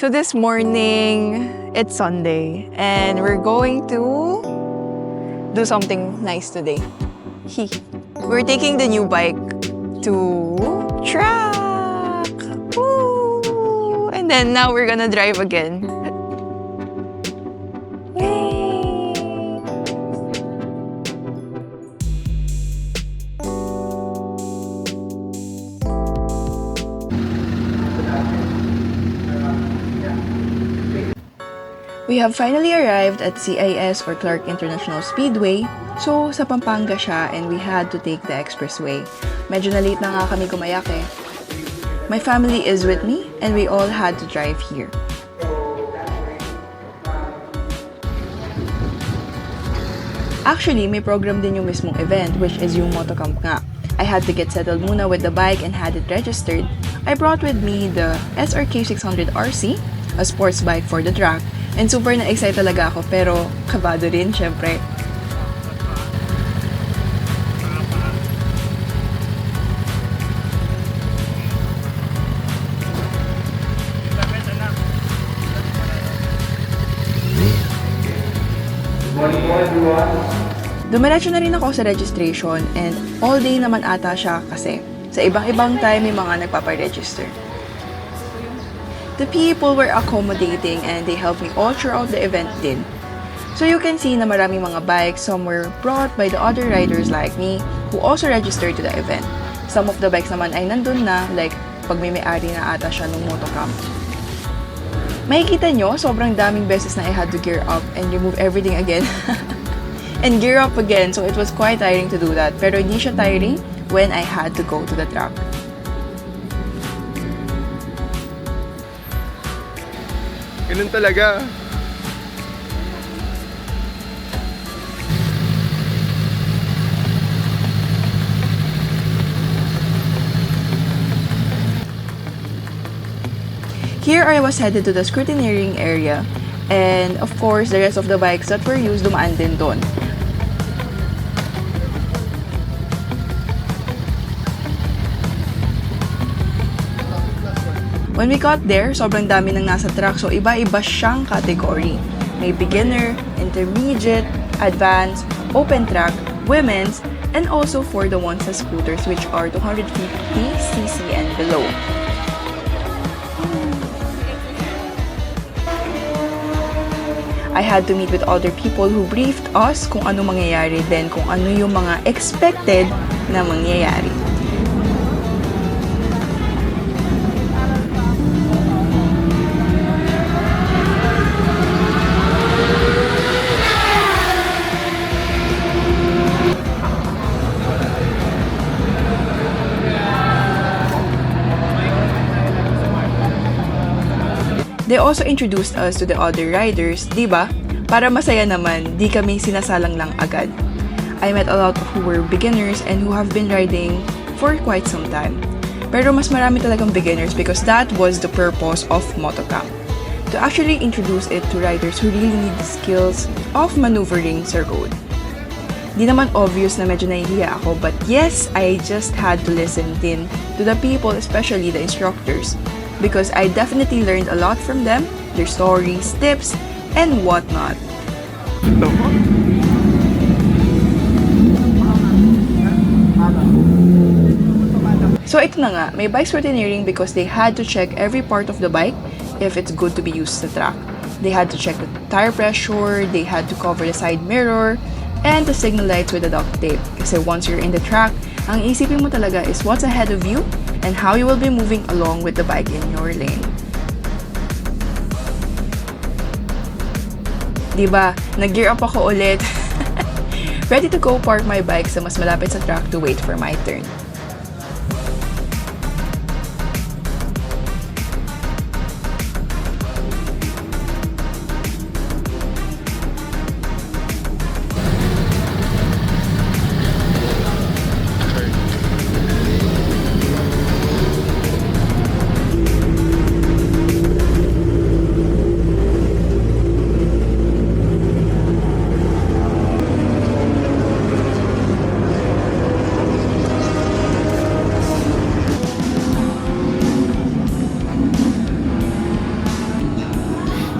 So this morning, it's Sunday, and we're going to do something nice today. We're taking the new bike to track! Woo! And then now we're gonna drive again. We have finally arrived at CIS or Clark International Speedway. So, sa Pampanga siya and we had to take the expressway. Medyo na-late na nga kami gumayak eh. My family is with me and we all had to drive here. Actually, may program din yung mismong event which is yung Motocamp nga. I had to get settled muna with the bike and had it registered. I brought with me the SRK600RC, a sports bike for the track. And super na-excite talaga ako, pero kabado rin, syempre. Dumiretso na rin ako sa registration and all day naman ata siya kasi sa ibang-ibang time may mga nagpaparegister. The people were accommodating and they helped me all throughout the event din. So you can see na maraming mga bikes, some were brought by the other riders like me who also registered to the event. Some of the bikes naman ay nandun na, like pag may-ari na ata siya ng Motocamp. Makikita nyo, sobrang daming beses na I had to gear up and remove everything again. And gear up again, so it was quite tiring to do that. Pero hindi siya tiring when I had to go to the track. Ganun talaga. Here I was headed to the scrutineering area and of course the rest of the bikes that were used dumaan din doon. When we got there, sobrang dami nang nasa track so iba-iba siyang category. May beginner, intermediate, advanced, open track, women's, and also for the ones sa scooters which are 250cc and below. I had to meet with other people who briefed us kung ano mangyayari then kung ano yung mga expected na mangyayari. They also introduced us to the other riders, di ba? Para masaya naman, di kami sinasalang lang agad. I met a lot of who were beginners and who have been riding for quite some time. Pero mas marami talagang beginners because that was the purpose of Motocamp. To actually introduce it to riders who really need the skills of maneuvering sa road. Di naman obvious na medyo nahihiya ako, but yes, I just had to listen din to the people, especially the instructors. Because I definitely learned a lot from them, their stories, tips, and whatnot. So ito na nga, may bike scrutineering because they had to check every part of the bike if it's good to be used sa track. They had to check the tire pressure, they had to cover the side mirror, and the signal lights with a duct tape. Kasi once you're in the track, ang isipin mo talaga is what's ahead of you and how you will be moving along with the bike in your lane. Diba? Nag-gear up ako ulit. Ready to go park my bike sa mas malapit sa track to wait for my turn.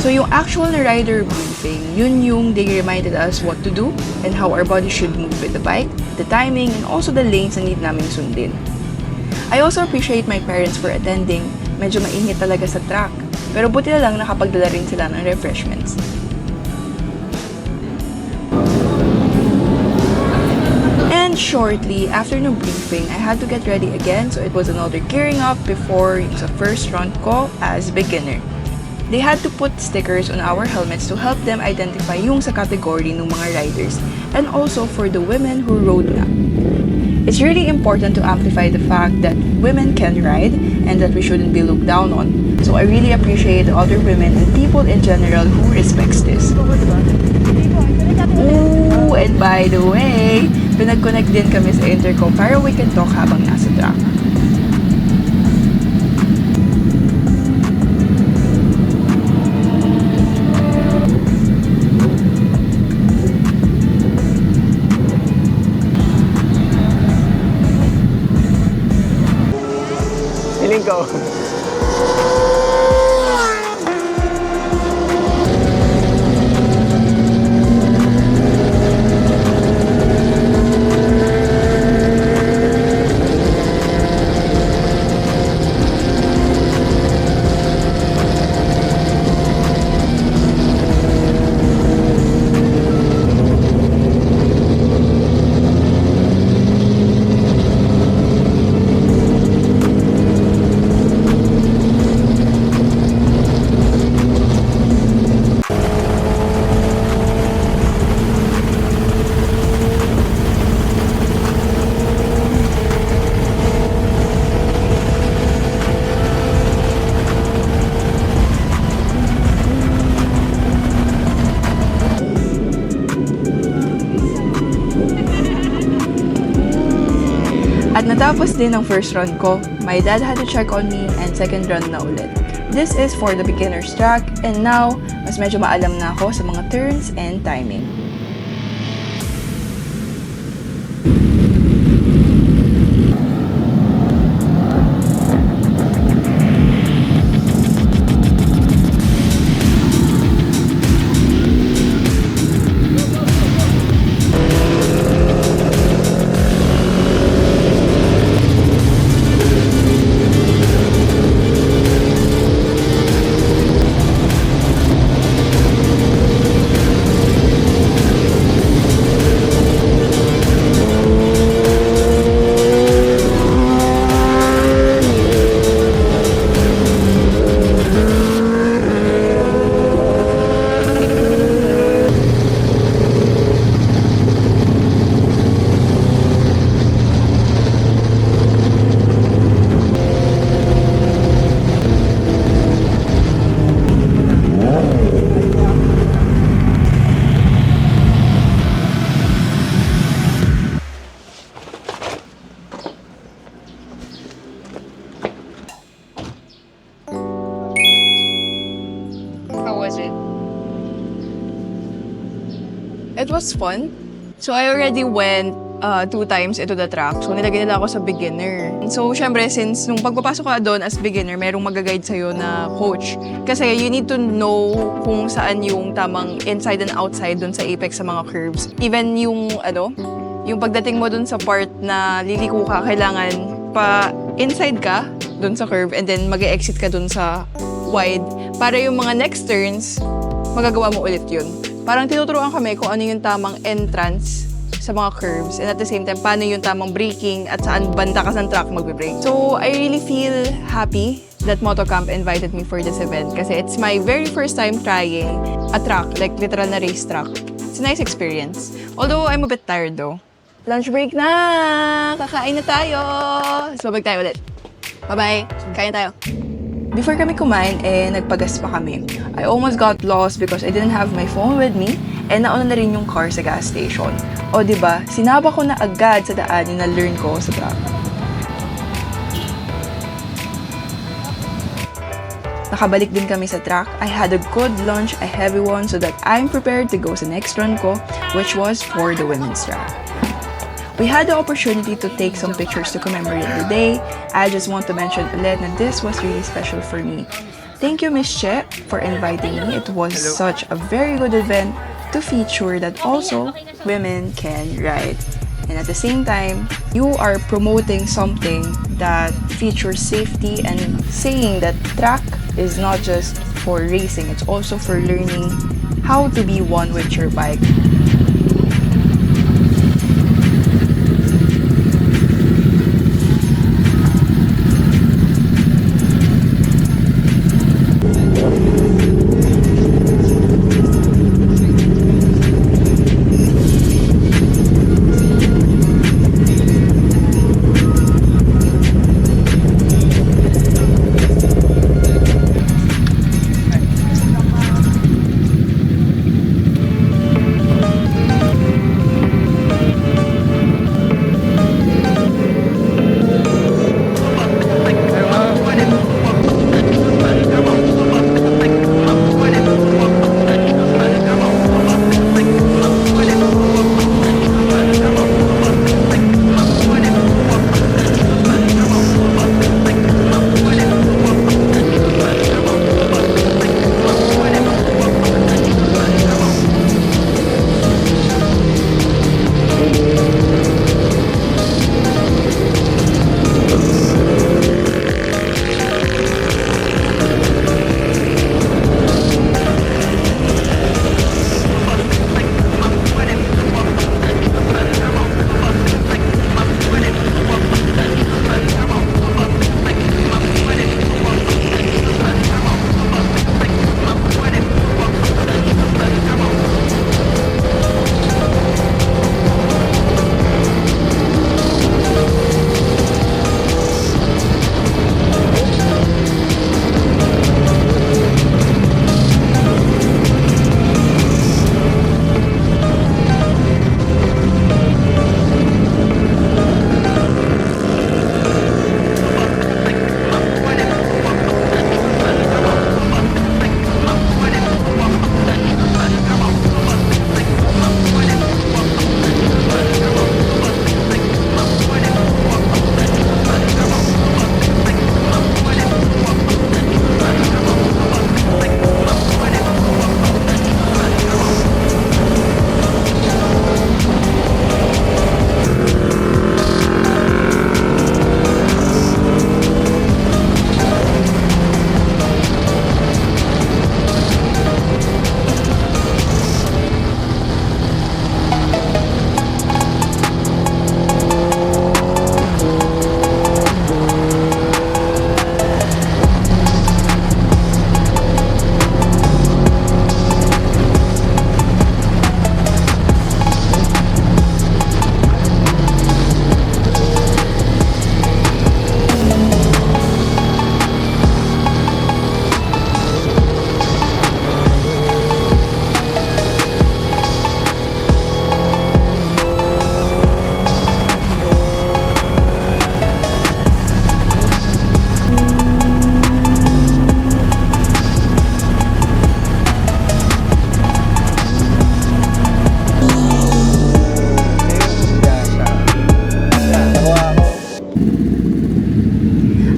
So yung actual na rider briefing, yun yung they reminded us what to do and how our body should move with the bike, the timing, and also the lanes na need namin sundin. I also appreciate my parents for attending. Medyo mainit talaga sa track, pero buti na lang nakapagdala rin sila ng refreshments. And shortly, after the briefing, I had to get ready again, so it was another gearing up before yung sa first run ko as beginner. They had to put stickers on our helmets to help them identify yung sa category ng mga riders and also for the women who rode na. It's really important to amplify the fact that women can ride and that we shouldn't be looked down on. So I really appreciate the other women and people in general who respects this. Ooh, and by the way, pinag-connect din kami sa intercom para we can talk habang nasa track. Feeling ko. At natapos din ang first run ko, my dad had to check on me and second run na ulit. This is for the beginner's track and now, mas medyo maalam na ako sa mga turns and timing. It was fun. So I already went 2 times into the track. So nilagay nila ako sa beginner. So syempre, since nung pagpapasok ka doon as beginner, merong mag-guide sa'yo na coach. Kasi you need to know kung saan yung tamang inside and outside doon sa apex sa mga curves. Even yung yung pagdating mo doon sa part na liliko ka, kailangan pa inside ka doon sa curve and then mag-exit ka doon sa wide. Para yung mga next turns, magagawa mo ulit yun. Parang tinuturuan kami kung ano yung tamang entrance sa mga curves and at the same time, paano yung tamang braking at saan banda ka sa track magbe-brake. So, I really feel happy that Motocamp invited me for this event kasi it's my very first time trying a track, like literal na race track. It's a nice experience. Although, I'm a bit tired though. Lunch break na! Kakain na tayo! So, babag tayo ulit. Bye-bye! Kain tayo. Before kami kumain, nagpagas pa kami. I almost got lost because I didn't have my phone with me and nauna na rin yung car sa gas station. O diba, sinaba ko na agad sa daan yung na-learn ko sa track. Nakabalik din kami sa track. I had a good lunch, a heavy one, so that I'm prepared to go sa next run ko, which was for the women's track. We had the opportunity to take some pictures to commemorate the day. I just want to mention ulit that this was really special for me. Thank you, Miss Che, for inviting me. It was such a very good event to feature that also women can ride. And at the same time, you are promoting something that features safety and saying that track is not just for racing, it's also for learning how to be one with your bike.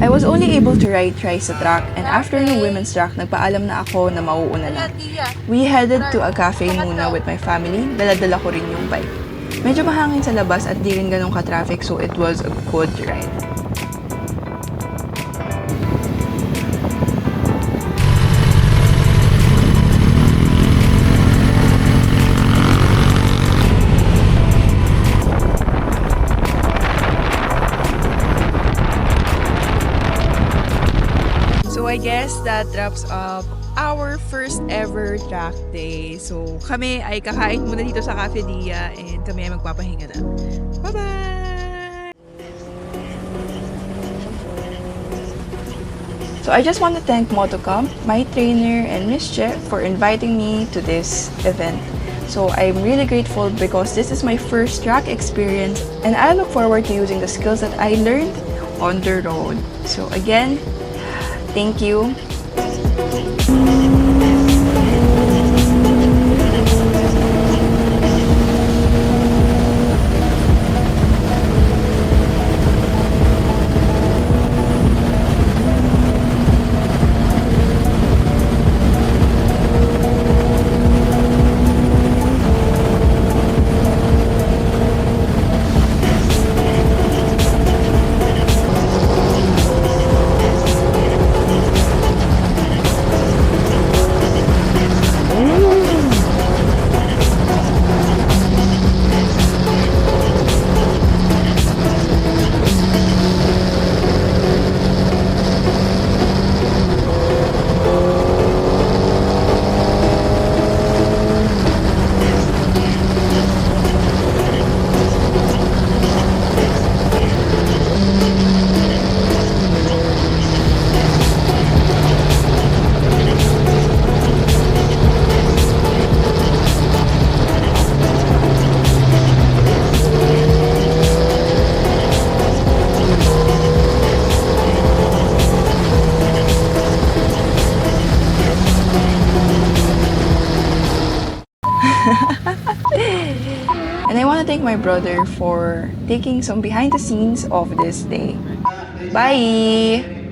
I was only able to ride twice sa track, and after ng women's track, nagpaalam na ako na mauuna na. We headed to a cafe muna with my family, dala-dala ko rin yung bike. Medyo mahangin sa labas at di rin ganun ka-traffic, so it was a good ride. So I guess that wraps up our first ever track day. So kami ay kakain muna dito sa Cafe Dia and kami ay magpapahinga na. Bye-bye! So I just want to thank Motocamp, my trainer, and Miss Che for inviting me to this event. So I'm really grateful because this is my first track experience and I look forward to using the skills that I learned on the road. So again, thank you. And I want to thank my brother for taking some behind the scenes of this day. Bye!